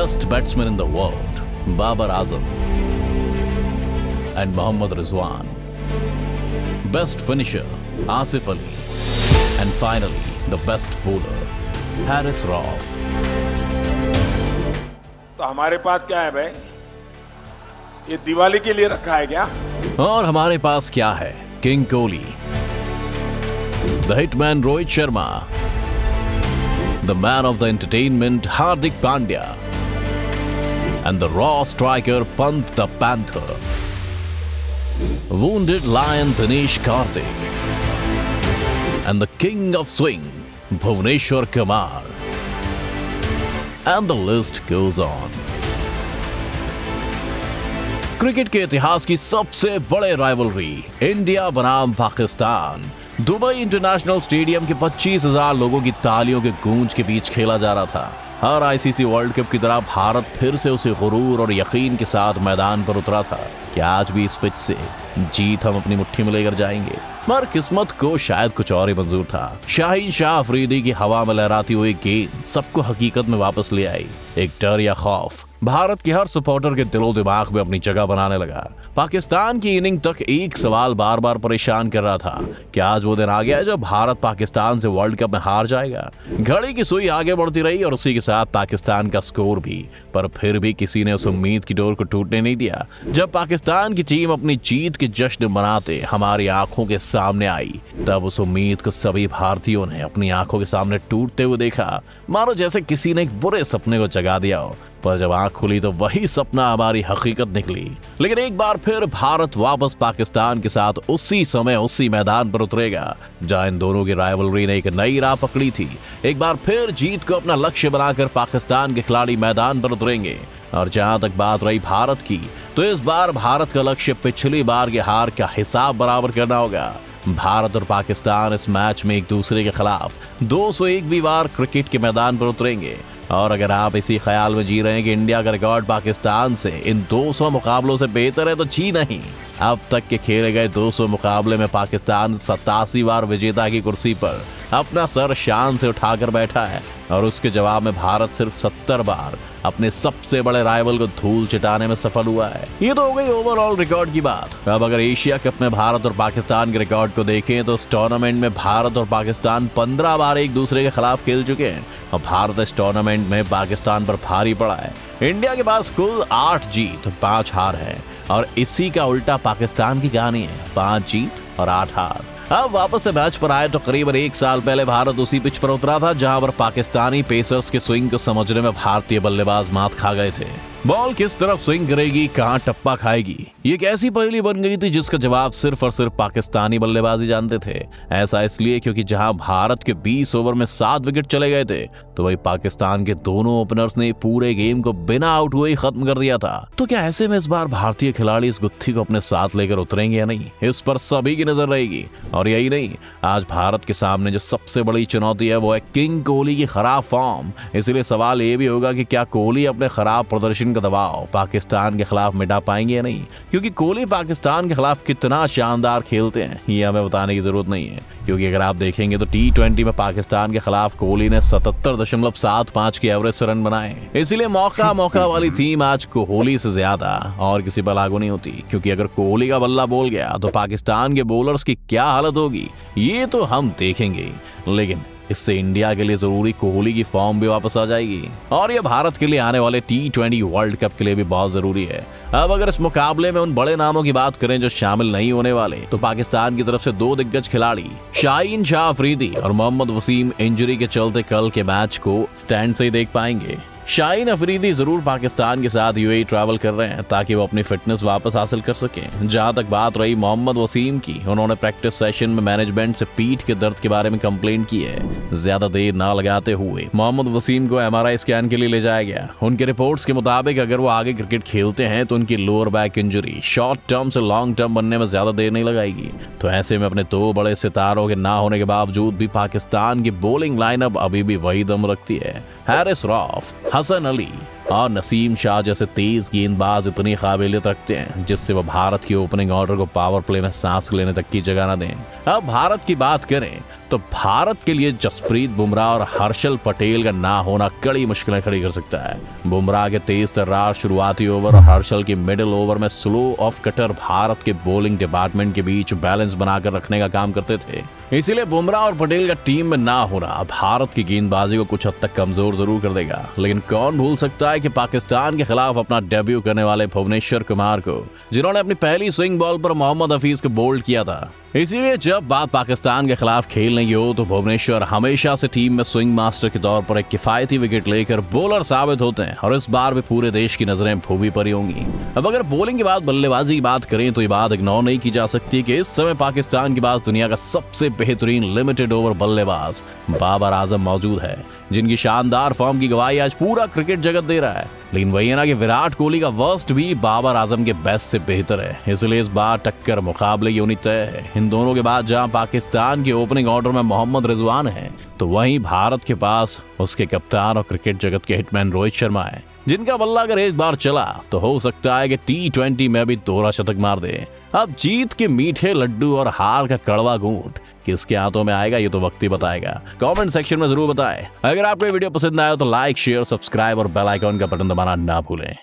best batsmen in the world, Babar Azam and Mohammad Rizwan. Best finisher, Asif Ali. And finally, the best bowler, Haris Rauf. तो हमारे पास क्या है भाई? ये दिवाली के लिए रखा है क्या? और हमारे पास क्या है? King Kohli, the hitman Rohit Sharma, the man of the entertainment Hardik Pandya, and the raw striker Pant the Panther, wounded lion Dinesh Karthik, and the king of swing Bhuvneshwar Kumar, and the list goes on. Cricket के इतिहास की सबसे बड़े rivalry India बनाम Pakistan Dubai international stadium के 25,000 लोगों की तालियों के गूंज के बीच खेला जा रहा था। हर आईसीसी वर्ल्ड कप की तरह भारत फिर से उसे गुरूर और यकीन के साथ मैदान पर उतरा था कि आज भी इस पिच से जीत हम अपनी मुट्ठी में लेकर जाएंगे। मगर किस्मत को शायद कुछ और ही मंजूर था। शाहीन शाह अफरीदी की हवा में लहराती हुई गेंद सबको हकीकत में वापस ले आई। एक डर या खौफ भारत के हर सपोर्टर के दिलो दिमाग में अपनी जगह बनाने लगा। पाकिस्तान की इनिंग तक एक सवाल बार बार परेशान कर रहा था कि आज वो दिन आ गया है जब भारत पाकिस्तान से वर्ल्ड कप में हार जाएगा। घड़ी की सुई आगे बढ़ती रही और उसी के साथ पाकिस्तान का स्कोर भी, पर फिर भी किसी ने उस उम्मीद की डोर को टूटने नहीं दिया। जब पाकिस्तान की टीम अपनी जीत के जश्न मनाते हमारी आंखों के सामने आई, तब उस उम्मीद को सभी भारतीयों ने अपनी आंखों के सामने टूटते हुए देखा, मानो जैसे किसी ने एक बुरे सपने को जगा दिया हो। पर जब आंख खुली तो वही सपना हमारी हकीकत निकली। लेकिन एक बार फिर भारत वापस पाकिस्तान के साथ उसी समय उसी मैदान पर उतरेगा जहां इन दोनों की राइवलरी ने एक नई राह पकड़ी थी। एक बार फिर जीत को अपना लक्ष्य बनाकर पाकिस्तान के खिलाड़ी मैदान पर उतरेंगे। और जहां तक बात रही भारत की, तो इस बार भारत का लक्ष्य पिछली बार के हार का हिसाब बराबर करना होगा। भारत और पाकिस्तान इस मैच में एक दूसरे के खिलाफ 201वीं बार क्रिकेट के मैदान पर उतरेंगे। और अगर आप इसी ख्याल में जी रहे हैं कि इंडिया का रिकॉर्ड पाकिस्तान से इन 200 मुकाबलों से बेहतर है, तो जी नहीं। अब तक के खेले गए 200 मुकाबले में पाकिस्तान 87 बार विजेता की कुर्सी पर अपना सर शान से उठाकर बैठा है और उसके जवाब में भारत सिर्फ 70 बार अपने सबसे बड़े राइवल को धूल चिटाने में सफल हुआ है। ये तो हो गई ओवरऑल रिकॉर्ड की बात। अब अगर एशिया कप में भारत और पाकिस्तान के रिकॉर्ड को देखें तो इस टूर्नामेंट में भारत और पाकिस्तान 15 बार एक दूसरे के खिलाफ खेल चुके हैं और भारत इस टूर्नामेंट में पाकिस्तान पर भारी पड़ा है। इंडिया के पास कुल 8 जीत 5 हार है और इसी का उल्टा पाकिस्तान की कहानी है, 5 जीत और 8 हार। अब वापस से मैच पर आए तो करीबन 1 साल पहले भारत उसी पिच पर उतरा था जहां पर पाकिस्तानी पेसर्स के स्विंग को समझने में भारतीय बल्लेबाज मात खा गए थे। बॉल किस तरफ स्विंग करेगी, कहां टप्पा खाएगी, ये एक ऐसी पहेली बन गई थी जिसका जवाब सिर्फ और सिर्फ पाकिस्तानी बल्लेबाज ही जानते थे। ऐसा इसलिए क्योंकि जहां भारत के 20 ओवर में 7 विकेट चले गए थे, तो वही पाकिस्तान के दोनों ओपनर्स ने पूरे गेम को बिना आउट हुए ही खत्म कर दिया था। तो क्या ऐसे में इस बार भारतीय खिलाड़ी इस गुत्थी को अपने साथ लेकर उतरेंगे या नहीं, इस पर सभी की नजर रहेगी। और यही नहीं, आज भारत के सामने जो सबसे बड़ी चुनौती है वो है किंग कोहली की खराब फॉर्म। इसलिए सवाल ये भी होगा कि क्या कोहली अपने खराब प्रदर्शन का दबाव पाकिस्तान के खिलाफ मिटा पाएंगे या नहीं, क्योंकि कोहली पाकिस्तान के खिलाफ कितना शानदार खेलते हैं ये हमें बताने की जरूरत नहीं है। क्योंकि अगर आप देखेंगे तो T20 में पाकिस्तान के खिलाफ कोहली ने 77.75 की एवरेज से रन बनाए। इसीलिए मौका वाली टीम आज कोहली से ज्यादा और किसी पर लागू नहीं होती, क्योंकि अगर कोहली का बल्ला बोल गया तो पाकिस्तान के बॉलर्स की क्या हालत होगी ये तो हम देखेंगे। लेकिन इससे इंडिया के लिए जरूरी कोहली की फॉर्म भी वापस आ जाएगी और ये भारत के लिए आने वाले T20 वर्ल्ड कप के लिए भी बहुत जरूरी है। अब अगर इस मुकाबले में उन बड़े नामों की बात करें जो शामिल नहीं होने वाले, तो पाकिस्तान की तरफ से 2 दिग्गज खिलाड़ी शाहीन शाह अफरीदी और मोहम्मद वसीम इंजरी के चलते कल के मैच को स्टैंड से ही देख पाएंगे। शाहीन अफरीदी जरूर पाकिस्तान के साथ यूएई ट्रैवल कर रहे हैं ताकि वो अपनी फिटनेस वापस हासिल कर सकें। जहां तक बात रही मोहम्मद वसीम की, उन्होंने प्रैक्टिस सेशन में मैनेजमेंट से पीठ के दर्द के बारे में कंप्लेंट की है। ज्यादा देर ना लगाते हुए मोहम्मद वसीम को MRI स्कैन के लिए ले जाया गया। उनके रिपोर्ट्स के मुताबिक अगर वो आगे क्रिकेट खेलते हैं तो उनकी lower back injury short term से लॉन्ग टर्म बनने में ज्यादा देर नहीं लगाएगी। तो ऐसे में अपने 2 बड़े सितारों के ना होने के बावजूद भी पाकिस्तान की बॉलिंग लाइनअप अभी भी वही दम रखती है। हैरिस रॉफ, हसन अली और नसीम शाह जैसे तेज गेंदबाज इतनी काबिलियत रखते हैं जिससे वो भारत की ओपनिंग ऑर्डर को पावर प्ले में सांस लेने तक की जगह न दें। अब भारत की बात करें तो भारत के लिए जसप्रीत बुमराह और हर्षल पटेल का ना होना कड़ी मुश्किलें खड़ी कर सकता है। बुमराह के तेज तर्रार शुरुआती ओवर और हर्षल की मिडिल ओवर में स्लो ऑफ कटर भारत के बॉलिंग डिपार्टमेंट के बीच बैलेंस बनाकर रखने का काम करते थे। इसीलिए बुमराह और पटेल का टीम में ना होना भारत की गेंदबाजी को कुछ हद तक कमजोर जरूर कर देगा, लेकिन कौन भूल सकता है कि पाकिस्तान के खिलाफ अपना डेब्यू करने वाले भुवनेश्वर कुमार को, जिन्होंने अपनी पहली स्विंग बॉल पर मोहम्मद हफीज को बोल्ड किया था। इसीलिए जब बात पाकिस्तान के खिलाफ खेलने की हो तो भुवनेश्वर हमेशा से टीम में स्विंग मास्टर के तौर पर एक किफायती विकेट लेकर बॉलर साबित होते हैं और इस बार भी पूरे देश की नजरें भूवी पर ही होंगी। अब अगर बॉलिंग के बाद बल्लेबाजी की बात करें तो ये बात इग्नोर नहीं की जा सकती कि इस समय पाकिस्तान के पास दुनिया का सबसे बेहतरीन लिमिटेड ओवर बल्लेबाज बाबर आजम मौजूद है, जिनकी शानदार फॉर्म की गवाही आज पूरा क्रिकेट जगत दे रहा है। लेकिन वही है ना कि विराट कोहली का वर्स्ट भी बाबर आजम के बेस्ट से बेहतर है, इसलिए इस बार टक्कर मुकाबले की होनी तय है। इन दोनों के बाद जहां पाकिस्तान के ओपनिंग ऑर्डर में मोहम्मद रिजवान है, तो वहीं भारत के पास उसके कप्तान और क्रिकेट जगत के हिटमैन रोहित शर्मा है, जिनका बल्ला अगर एक बार चला तो हो सकता है कि T20 में भी दोहरा शतक मार दे। अब जीत के मीठे लड्डू और हार का कड़वा घूंट किसके हाथों में आएगा, ये तो वक्त ही बताएगा। कमेंट सेक्शन में जरूर बताएं। अगर आपको ये वीडियो पसंद आया तो लाइक, शेयर, सब्सक्राइब और बेल आइकॉन का बटन दबाना ना भूलें।